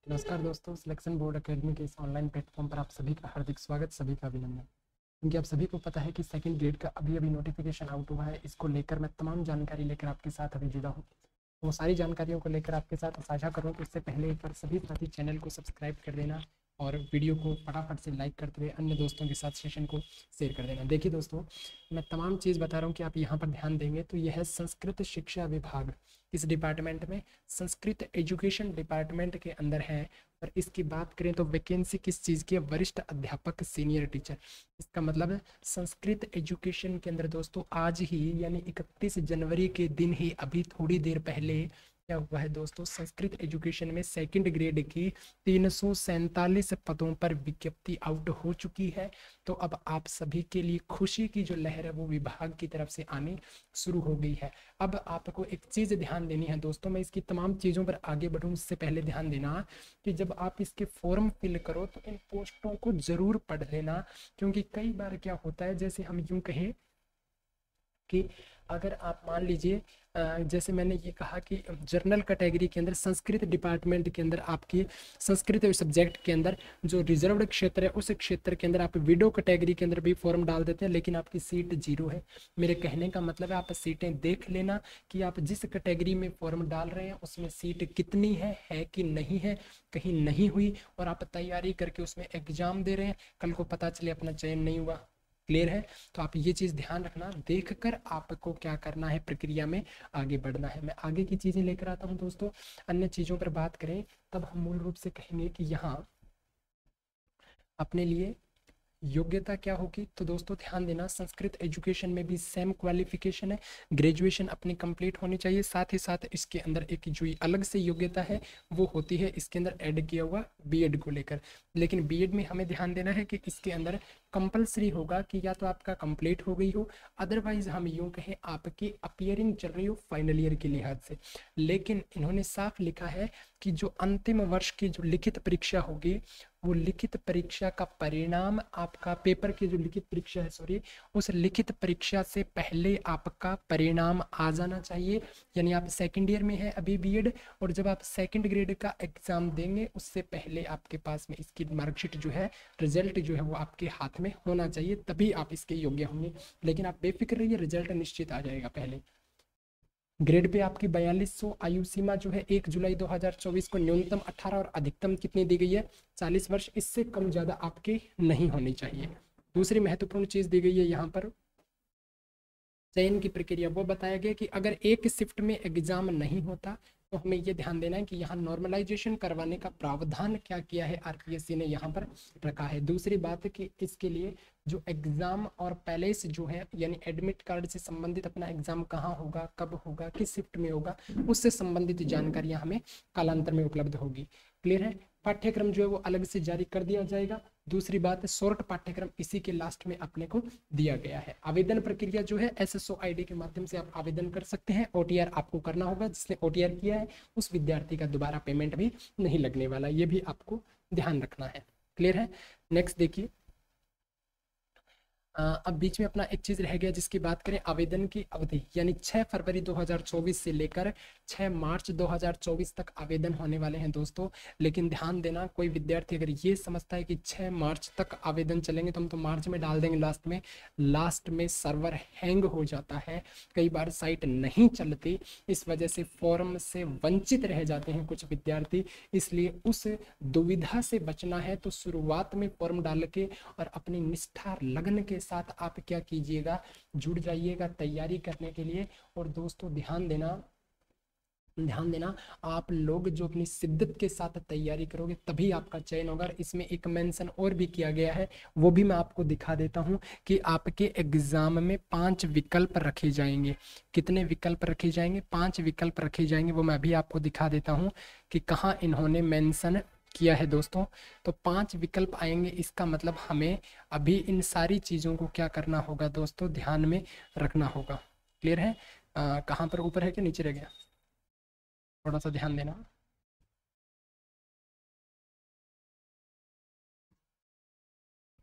नमस्कार दोस्तों, selection board academy के इस ऑनलाइन प्लेटफॉर्म पर आप सभी का हार्दिक स्वागत, सभी का अभिनंदन। क्योंकि आप सभी को पता है कि सेकंड ग्रेड का अभी नोटिफिकेशन आउट हुआ है। इसको लेकर मैं तमाम जानकारी लेकर आपके साथ अभी जुड़ा हूँ। वो सारी जानकारियों को लेकर आपके साथ साझा करूँ तो उससे पहले एक बार सभी साथी चैनल को सब्सक्राइब कर देना और वीडियो को फटाफट से लाइक करते हुए अन्य दोस्तों के साथ सेशन को शेयर कर देना। देखिए दोस्तों, मैं तमाम चीज़ बता रहा हूँ कि आप यहाँ पर ध्यान देंगे तो यह है संस्कृत शिक्षा विभाग। इस डिपार्टमेंट में संस्कृत एजुकेशन डिपार्टमेंट के अंदर है। और इसकी बात करें तो वैकेंसी किस चीज़ की है? वरिष्ठ अध्यापक, सीनियर टीचर। इसका मतलब है संस्कृत एजुकेशन के अंदर दोस्तों आज ही यानी 31 जनवरी के दिन ही अभी थोड़ी देर पहले क्या हुआ है दोस्तों, संस्कृत एजुकेशन में सेकंड ग्रेड की 347 पदों पर विज्ञप्ति आउट हो चुकी है। तो अब आप सभी के लिए खुशी की जो लहर है वो विभाग की तरफ से आनी शुरू हो गई है। अब आपको एक चीज़ ध्यान देनी है दोस्तों, मैं इसकी तमाम चीज़ों पर आगे बढ़ूँ उससे पहले ध्यान देना कि जब आप इसके फॉर्म फिल करो तो इन पोस्टों को जरूर पढ़ लेना। क्योंकि कई बार क्या होता है, जैसे हम यूं कहें कि अगर आप मान लीजिए जैसे मैंने ये कहा कि जर्नल कैटेगरी के अंदर संस्कृत डिपार्टमेंट के अंदर आपकी संस्कृत सब्जेक्ट के अंदर जो रिजर्व्ड क्षेत्र है उस क्षेत्र के अंदर आप विडो कैटेगरी के अंदर भी फॉर्म डाल देते हैं, लेकिन आपकी सीट 0 है। मेरे कहने का मतलब है आप सीटें देख लेना कि आप जिस कैटेगरी में फॉर्म डाल रहे हैं उसमें सीट कितनी है कि नहीं है, कहीं नहीं हुई और आप तैयारी करके उसमें एग्जाम दे रहे हैं, कल को पता चले अपना चयन नहीं हुआ। क्लियर है? तो आप ये चीज़ ध्यान रखना, देखकर आपको क्या करना है, प्रक्रिया में आगे बढ़ना है। मैं आगे की चीज़ें लेकर आता हूँ दोस्तों। अन्य चीज़ों पर बात करें तब हम मूल रूप से कहेंगे कि यहाँ अपने लिए योग्यता क्या होगी। तो दोस्तों ध्यान देना, संस्कृत एजुकेशन में भी सेम क्वालिफिकेशन है, ग्रेजुएशन अपनी कंप्लीट होनी चाहिए। साथ ही साथ इसके अंदर एक जो अलग से योग्यता है वो होती है इसके अंदर ऐड किया हुआ बीएड को लेकर। लेकिन बीएड में हमें ध्यान देना है कि इसके अंदर कंपलसरी होगा कि या तो आपका कंप्लीट हो गई हो, अदरवाइज हम यूं कहें आपकी अपियरिंग चल रही हो फाइनल ईयर के लिहाज से। लेकिन इन्होंने साफ लिखा है कि जो अंतिम वर्ष की जो लिखित परीक्षा होगी वो लिखित परीक्षा का परिणाम आपका पेपर की जो लिखित परीक्षा है सॉरी उस लिखित परीक्षा से पहले आपका परिणाम आ जाना चाहिए। यानी आप सेकंड ईयर में है अभी बीएड, और जब आप सेकंड ग्रेड का एग्जाम देंगे उससे पहले आपके पास में इसकी मार्कशीट जो है, रिजल्ट जो है वो आपके हाथ में होना चाहिए, तभी आप इसके योग्य होंगे। लेकिन आप बेफिक्र रहिए, रिजल्ट निश्चित आ जाएगा। पहले ग्रेड पे आपकी 4200 आयु सीमा जो है 1 जुलाई 2024 को न्यूनतम 18 और अधिकतम कितनी दी गई है? 40 वर्ष। इससे कम ज्यादा आपके नहीं होनी चाहिए। दूसरी महत्वपूर्ण चीज दी गई है यहाँ पर चयन की प्रक्रिया, वो बताया गया कि अगर एक शिफ्ट में एग्जाम नहीं होता तो हमें ये ध्यान देना है कि यहाँ नॉर्मलाइजेशन करवाने का प्रावधान क्या किया है आरपीएससी ने यहाँ पर रखा है। दूसरी बात है कि इसके लिए जो एग्जाम और पैलेस जो है यानी एडमिट कार्ड से संबंधित अपना एग्जाम कहाँ होगा, कब होगा, किस शिफ्ट में होगा, उससे संबंधित जानकारियां हमें कालांतर में उपलब्ध होगी। क्लियर है? पाठ्यक्रम जो है वो अलग से जारी कर दिया जाएगा। दूसरी बात है शॉर्ट पाठ्यक्रम इसी के लास्ट में अपने को दिया गया है। आवेदन प्रक्रिया जो है एसएसओ आईडी के माध्यम से आप आवेदन कर सकते हैं। ओटीआर आपको करना होगा, जिसने ओटीआर किया है उस विद्यार्थी का दोबारा पेमेंट भी नहीं लगने वाला, ये भी आपको ध्यान रखना है। क्लियर है? नेक्स्ट देखिए, अब बीच में अपना एक चीज रह गया जिसकी बात करें, आवेदन की अवधि यानी 6 फरवरी 2024 से लेकर 6 मार्च 2024 तक आवेदन होने वाले हैं दोस्तों। लेकिन ध्यान देना, कोई विद्यार्थी अगर ये समझता है कि 6 मार्च तक आवेदन चलेंगे तो हम तो मार्च में डाल देंगे लास्ट में सर्वर हैंग हो जाता है, कई बार साइट नहीं चलती, इस वजह से फॉर्म से वंचित रह जाते हैं कुछ विद्यार्थी। इसलिए उस दुविधा से बचना है तो शुरुआत में फॉर्म डाल के और अपनी निष्ठा लगन के साथ आप क्या कीजिएगा, जुड़ जाइएगा तैयारी करने के लिए। और दोस्तों ध्यान देना आप लोग जो अपनी शिद्दत के साथ तैयारी करोगे तभी आपका चयन होगा। इसमें एक मेंशन और भी किया गया है, वो भी मैं आपको दिखा देता हूं कि आपके एग्जाम में 5 विकल्प रखे जाएंगे। कितने विकल्प रखे जाएंगे? 5 विकल्प रखे जाएंगे, वो मैं अभी आपको दिखा देता हूं कि कहाँ इन्होंने मेंशन किया है दोस्तों। तो 5 विकल्प आएंगे, इसका मतलब हमें अभी इन सारी चीज़ों को क्या करना होगा दोस्तों, ध्यान में रखना होगा। क्लियर है? कहाँ पर ऊपर है कि नीचे रह गया? थोड़ा सा ध्यान देना।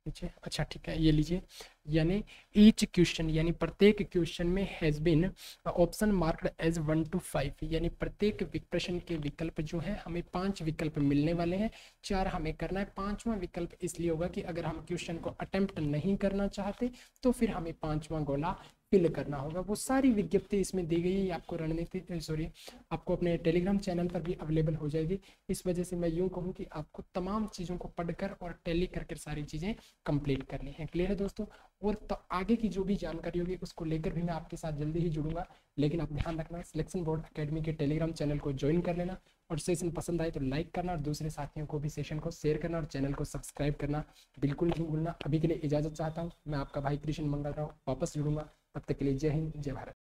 नीचे, अच्छा ठीक है, ये लीजिए। यानी ईच क्वेश्चन यानी प्रत्येक क्वेश्चन में has been option marked as 1 to 5, यानी प्रत्येक प्रश्न के विकल्प जो है हमें 5 विकल्प मिलने वाले हैं, 4 हमें करना है। 5वां विकल्प इसलिए होगा कि अगर हम क्वेश्चन को अटेम्प्ट नहीं करना चाहते तो फिर हमें 5वां गोला फिल करना होगा। वो सारी विज्ञप्ति इसमें दी गई है, आपको रणनीति सॉरी आपको अपने टेलीग्राम चैनल पर भी अवेलेबल हो जाएगी। इस वजह से मैं यूँ कहूँ कि आपको तमाम चीज़ों को पढ़कर और टैली करके सारी चीज़ें कंप्लीट करनी है। क्लियर है दोस्तों? और तो आगे की जो भी जानकारी होगी उसको लेकर भी मैं आपके साथ जल्दी ही जुड़ूंगा, लेकिन आप ध्यान रखना सिलेक्शन बोर्ड अकेडमी के टेलीग्राम चैनल को ज्वाइन कर लेना, और सेशन पसंद आए तो लाइक करना और दूसरे साथियों को भी सेशन को शेयर करना और चैनल को सब्सक्राइब करना बिल्कुल नहीं भूलना। अभी के लिए इजाज़त चाहता हूँ, मैं आपका भाई कृष्ण मंगल राव वापस जुड़ूंगा, तब तक के लिए जय हिंद जय भारत।